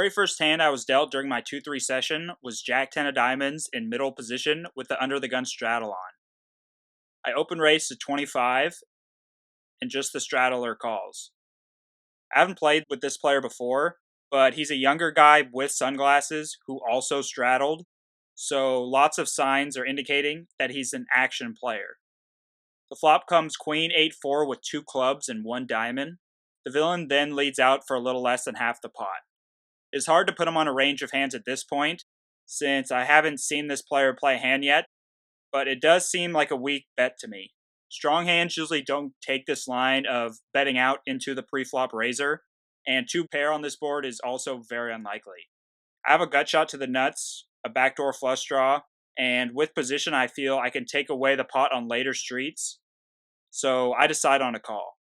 very first hand I was dealt during my 2-3 session was Jack 10 of diamonds in middle position with the under the gun straddle on. I open raised to 25 and just the straddler calls. I haven't played with this player before, but he's a younger guy with sunglasses who also straddled, so lots of signs are indicating that he's an action player. The flop comes queen 8-4 with 2 clubs and 1 diamond. The villain then leads out for a little less than half the pot. It's hard to put him on a range of hands at this point, since I haven't seen this player play a hand yet, but it does seem like a weak bet to me. Strong hands usually don't take this line of betting out into the pre-flop raiser, and 2 pair on this board is also very unlikely. I have a gut shot to the nuts, a backdoor flush draw, and with position I feel I can take away the pot on later streets, so I decide on a call.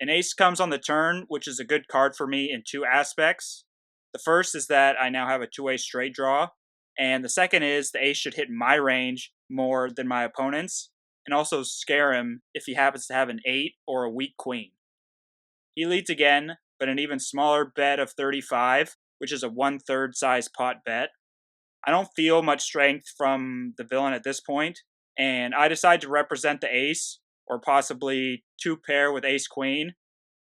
An ace comes on the turn, which is a good card for me in 2 aspects. The first is that I now have a 2-way straight draw, and the second is the ace should hit my range more than my opponent's, and also scare him if he happens to have an 8 or a weak queen. He leads again, but an even smaller bet of 35, which is a 1/3 size pot bet. I don't feel much strength from the villain at this point, and I decide to represent the ace, or possibly 2 pair with ace queen,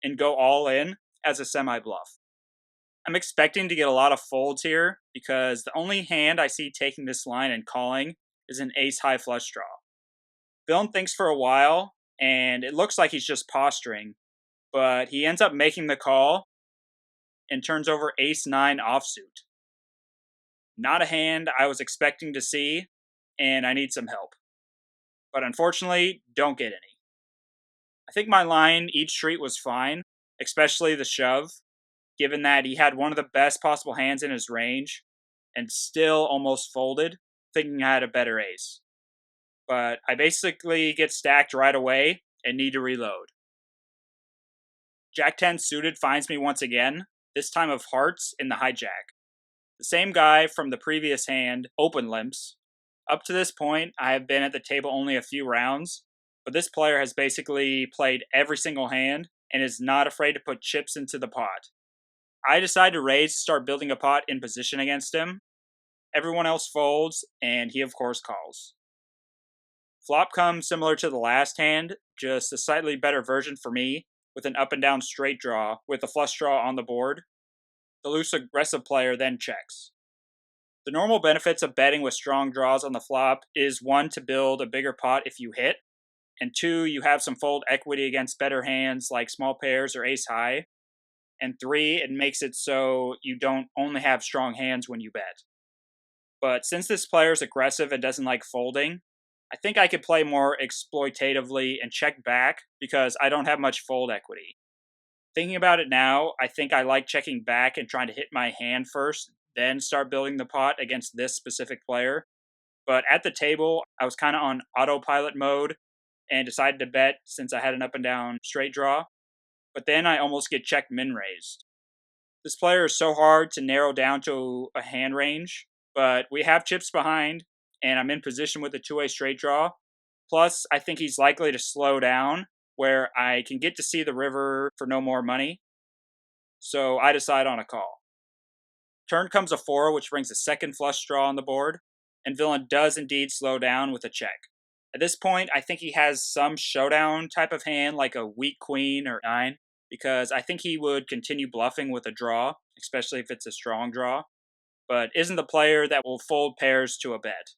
and go all in as a semi-bluff. I'm expecting to get a lot of folds here, because the only hand I see taking this line and calling is an ace high flush draw. Villain thinks for a while, and it looks like he's just posturing, but he ends up making the call and turns over ace 9 offsuit. Not a hand I was expecting to see, and I need some help. But unfortunately, don't get any. I think my line each street was fine, especially the shove, given that he had one of the best possible hands in his range, and still almost folded, thinking I had a better ace. But I basically get stacked right away and need to reload. Jack 10 suited finds me once again, this time of hearts in the hijack. The same guy from the previous hand open limps. Up to this point, I have been at the table only a few rounds, but this player has basically played every single hand and is not afraid to put chips into the pot. I decide to raise to start building a pot in position against him. Everyone else folds, and he of course calls. Flop comes similar to the last hand, just a slightly better version for me, with an up and down straight draw with a flush draw on the board. The loose aggressive player then checks. The normal benefits of betting with strong draws on the flop is 1, to build a bigger pot if you hit, and 2, you have some fold equity against better hands like small pairs or ace high, and 3, it makes it so you don't only have strong hands when you bet. But since this player is aggressive and doesn't like folding, I think I could play more exploitatively and check back because I don't have much fold equity. Thinking about it now, I think I like checking back and trying to hit my hand first, then start building the pot against this specific player. But at the table, I was kind of on autopilot mode and decided to bet since I had an up and down straight draw. But then I almost get check min raised. This player is so hard to narrow down to a hand range, but we have chips behind, and I'm in position with a 2-way straight draw. Plus, I think he's likely to slow down, where I can get to see the river for no more money. So I decide on a call. Turn comes a 4, which brings a second flush draw on the board, and villain does indeed slow down with a check. At this point, I think he has some showdown type of hand, like a weak queen or 9, because I think he would continue bluffing with a draw, especially if it's a strong draw, but isn't the player that will fold pairs to a bet.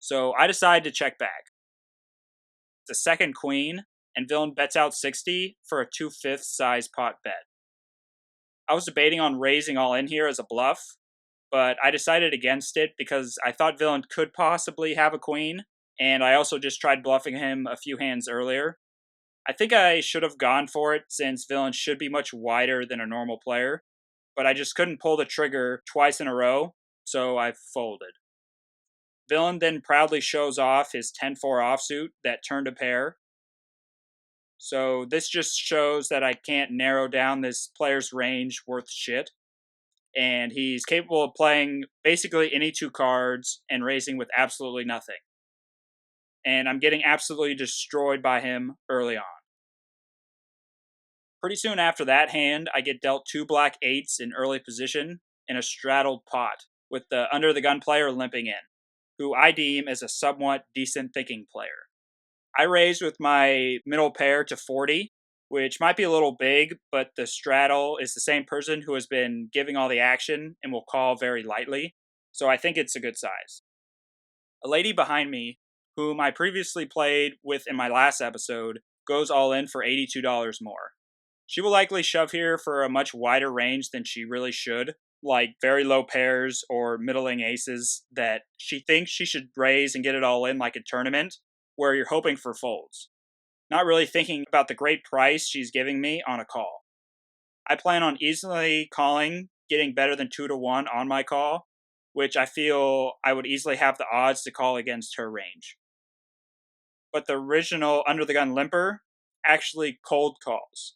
So I decide to check back. It's a second queen, and villain bets out 60 for a 2/5 size pot bet. I was debating on raising all in here as a bluff, but I decided against it because I thought villain could possibly have a queen, and I also just tried bluffing him a few hands earlier. I think I should have gone for it since villain should be much wider than a normal player, but I just couldn't pull the trigger twice in a row, so I folded. Villain then proudly shows off his 10-4 offsuit that turned a pair. So this just shows that I can't narrow down this player's range worth shit. And he's capable of playing basically any 2 cards and raising with absolutely nothing. And I'm getting absolutely destroyed by him early on. Pretty soon after that hand, I get dealt 2 black 8s in early position in a straddled pot, with the under the gun player limping in, who I deem as a somewhat decent thinking player. I raised with my middle pair to 40, which might be a little big, but the straddle is the same person who has been giving all the action and will call very lightly, so I think it's a good size. A lady behind me, whom I previously played with in my last episode, goes all in for $82 more. She will likely shove here for a much wider range than she really should, like very low pairs or middling aces that she thinks she should raise and get it all in like a tournament, where you're hoping for folds, not really thinking about the great price she's giving me on a call. I plan on easily calling, getting better than 2 to 1 on my call, which I feel I would easily have the odds to call against her range. But the original under the gun limper actually cold calls.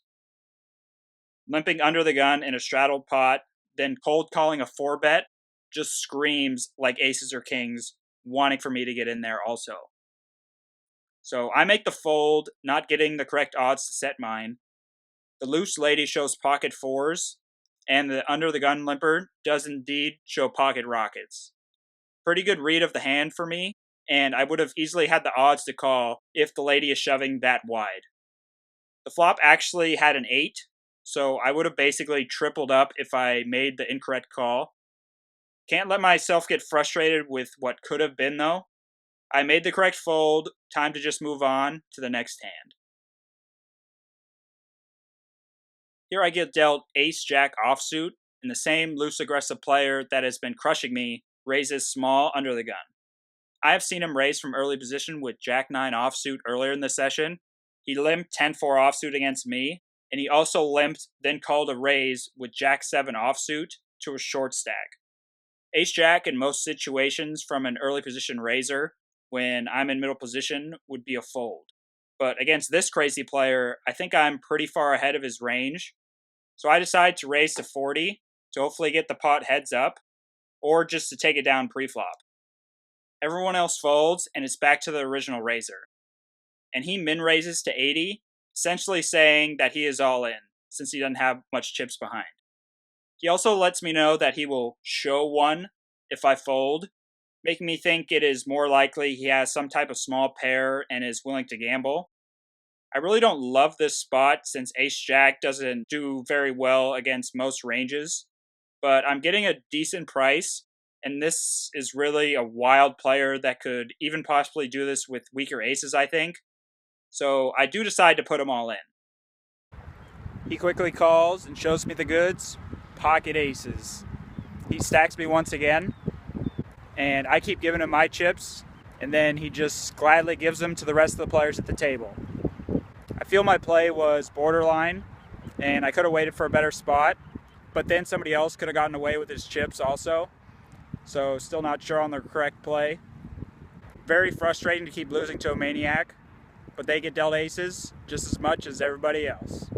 Limping under the gun in a straddled pot, then cold calling a 4-bet just screams like aces or kings wanting for me to get in there also. So I make the fold, not getting the correct odds to set mine. The loose lady shows pocket 4s, and the under the gun limper does indeed show pocket rockets. Pretty good read of the hand for me, and I would have easily had the odds to call if the lady is shoving that wide. The flop actually had an 8, so I would have basically tripled up if I made the incorrect call. Can't let myself get frustrated with what could have been, though. I made the correct fold, time to just move on to the next hand. Here I get dealt ace-jack offsuit, and the same loose aggressive player that has been crushing me raises small under the gun. I have seen him raise from early position with jack-9 offsuit earlier in the session. He limped 10-4 offsuit against me, and he also limped, then called a raise with jack-7 offsuit to a short stack. Ace-jack in most situations from an early position raiser, when I'm in middle position, would be a fold. But against this crazy player, I think I'm pretty far ahead of his range, so I decide to raise to 40 to hopefully get the pot heads up, or just to take it down pre-flop. Everyone else folds, and it's back to the original raiser. And he min-raises to 80, essentially saying that he is all in, since he doesn't have much chips behind. He also lets me know that he will show one if I fold, making me think it is more likely he has some type of small pair and is willing to gamble. I really don't love this spot since ace-jack doesn't do very well against most ranges, but I'm getting a decent price, and this is really a wild player that could even possibly do this with weaker aces, I think. So I do decide to put him all in. He quickly calls and shows me the goods, pocket aces. He stacks me once again, and I keep giving him my chips, and then he just gladly gives them to the rest of the players at the table. I feel my play was borderline, and I could have waited for a better spot, but then somebody else could have gotten away with his chips also, so still not sure on the correct play. Very frustrating to keep losing to a maniac, but they get dealt aces just as much as everybody else.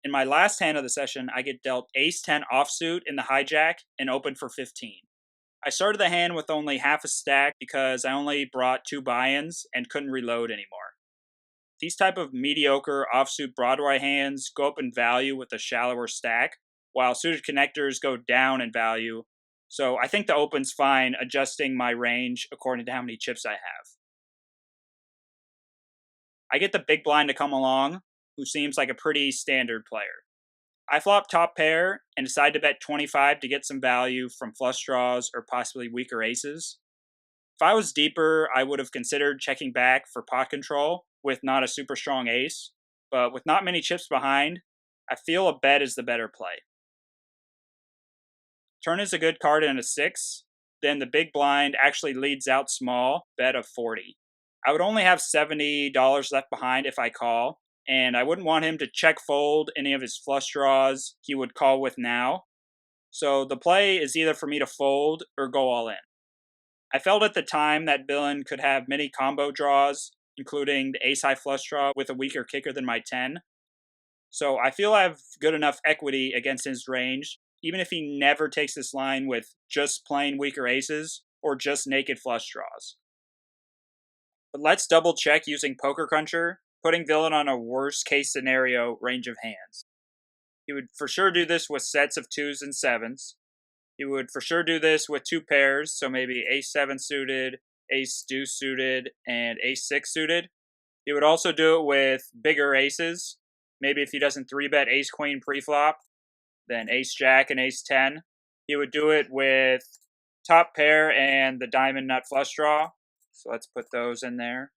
In my last hand of the session, I get dealt ace-10 offsuit in the hijack and open for 15. I started the hand with only half a stack because I only brought 2 buy-ins and couldn't reload anymore. These type of mediocre offsuit Broadway hands go up in value with a shallower stack, while suited connectors go down in value, so I think the open's fine adjusting my range according to how many chips I have. I get the big blind to come along, who seems like a pretty standard player. I flop top pair and decide to bet 25 to get some value from flush draws or possibly weaker aces. If I was deeper, I would have considered checking back for pot control with not a super strong ace, but with not many chips behind, I feel a bet is the better play. Turn is a good card in a 6, then the big blind actually leads out small, bet of 40. I would only have $70 left behind if I call, and I wouldn't want him to check fold any of his flush draws he would call with now. So the play is either for me to fold or go all in. I felt at the time that villain could have many combo draws, including the ace-high flush draw with a weaker kicker than my 10. So I feel I have good enough equity against his range, even if he never takes this line with just plain weaker aces or just naked flush draws. But let's double check using Poker Cruncher, putting villain on a worst case scenario range of hands. He would for sure do this with sets of 2s and 7s. He would for sure do this with 2 pairs, so maybe ace 7 suited, ace deuce suited, and ace 6 suited. He would also do it with bigger aces. Maybe if he doesn't 3-bet ace queen preflop, then ace jack and ace 10. He would do it with top pair and the diamond nut flush draw. So let's put those in there.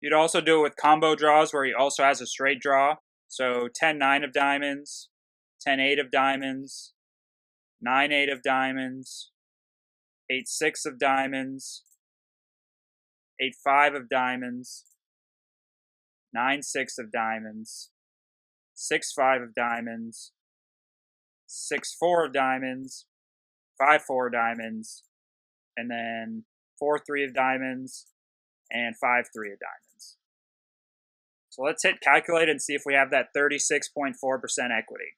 You'd also do it with combo draws where he also has a straight draw. So 10-9 of diamonds, 10-8 of diamonds, 9-8 of diamonds, 8-6 of diamonds, 8-5 of diamonds, 9-6 of diamonds, 6-5 of diamonds, 6-4 of diamonds, 5-4 of diamonds, and then 4-3 of diamonds, and 5-3 of diamonds. So let's hit calculate and see if we have that 36.4% equity.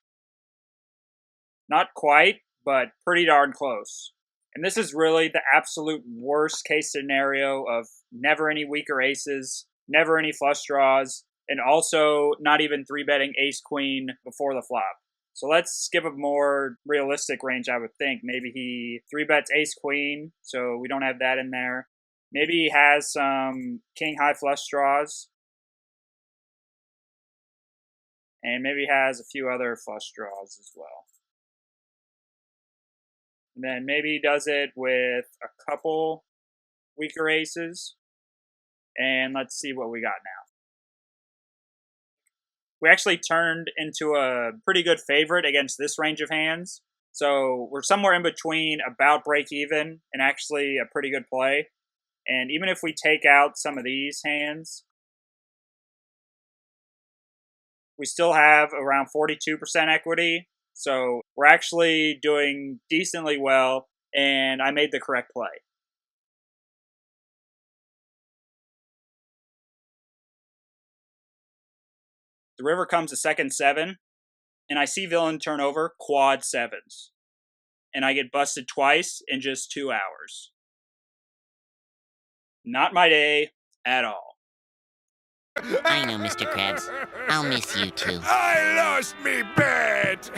Not quite, but pretty darn close. And this is really the absolute worst case scenario of never any weaker aces, never any flush draws, and also not even 3-betting ace queen before the flop. So let's give a more realistic range, I would think. Maybe he 3-bets ace queen, so we don't have that in there. Maybe he has some king high flush draws. And maybe he has a few other flush draws as well. And then maybe he does it with a couple weaker aces. And let's see what we got now. We actually turned into a pretty good favorite against this range of hands. So we're somewhere in between about break even and actually a pretty good play. And even if we take out some of these hands, we still have around 42% equity. So we're actually doing decently well, and I made the correct play. The river comes a second 7, and I see villain turn over quad 7s. And I get busted twice in just 2 hours. Not my day at all. I know, Mr. Krabs. I'll miss you too. I lost me bet!